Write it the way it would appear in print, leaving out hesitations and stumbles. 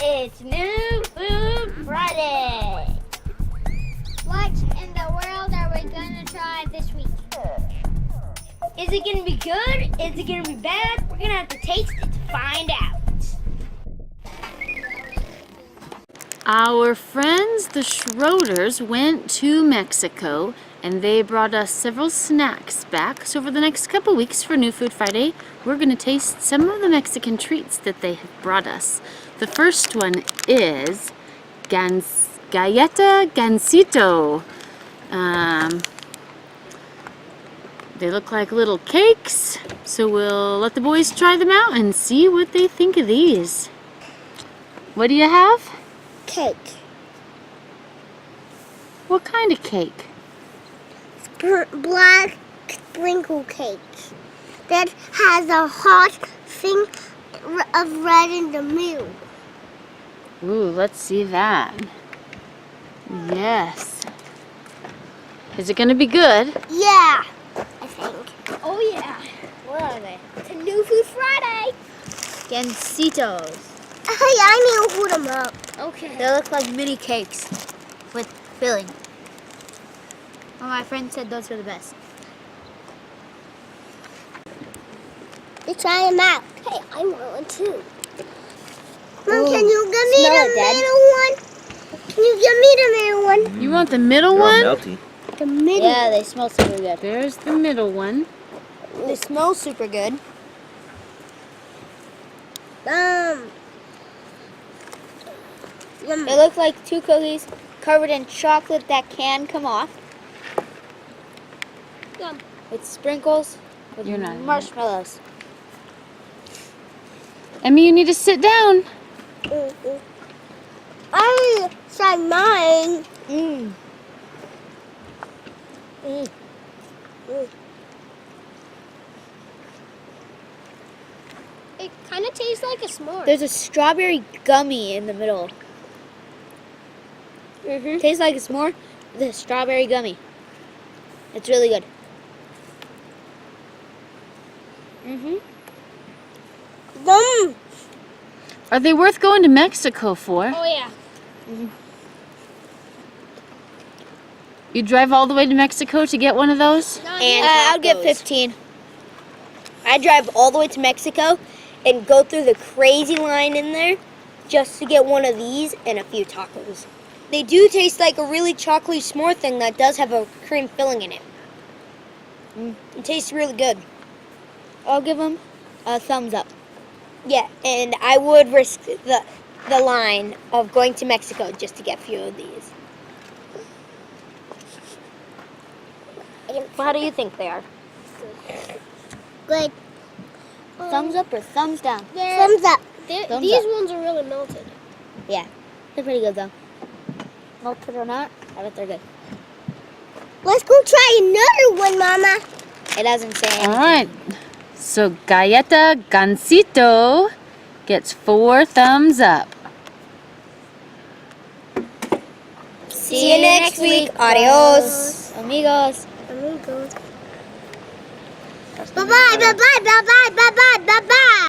It's New Food Friday. What in the world are we gonna try this week? Is it gonna be good? Is it gonna be bad? We're gonna have to taste it to find out. Our friends, the Schroeders, went to Mexico and they brought us several snacks back. So for the next couple weeks for New Food Friday, we're going to taste some of the Mexican treats that they have brought us. The first one is Galleta Gansito. They look like little cakes, so we'll let the boys try them out and see what they think of these. What do you have? Cake. What kind of cake? Black sprinkle cake that has a hot thing of red in the middle. Ooh, let's see that. Yes. Is it gonna be good? Yeah, I think. Oh yeah. What are they? It's a New Food Friday. Gansitos. Hey, I need to put them up. Okay. They look like mini cakes with filling. Well, my friend said those are the best. Let's try them out. Hey, I want one too. Mom, Ooh, can you give me smell the it, Dad. middle one? Can you give me the middle one? You want the middle They're one? all melty. The middle. Yeah, they smell super good. There's the middle one. They smell super good. Yum. They look like two cookies covered in chocolate that can come off. Yum. With sprinkles with You're not in it. marshmallows. Emmy, you need to sit down. I tried mine. Mmm. It kind of tastes like a s'more. There's a strawberry gummy in the middle. Tastes like a s'more with a strawberry gummy. It's really good. Yum. Are they worth going to Mexico for? Oh yeah. You drive all the way to Mexico to get one of those? And I'll get 15. I drive all the way to Mexico and go through the crazy line in there just to get one of these and a few tacos. They do taste like a really chocolatey s'more thing that does have a cream filling in it. It tastes really good. I'll give them a thumbs up. Yeah, and I would risk the line of going to Mexico just to get a few of these. How do you think they are? Good. Thumbs up or thumbs down? Thumbs up. Thumbs These up. ones are really melted. Yeah, they're pretty good though. Melted or not, I bet they're good. Let's go try another one, Mama. It doesn't say anything. All right. So Galleta Gansito gets 4 thumbs up. See you next week. Adios, amigos. Amigos. Bye-bye, bye-bye, bye-bye, bye-bye, bye-bye.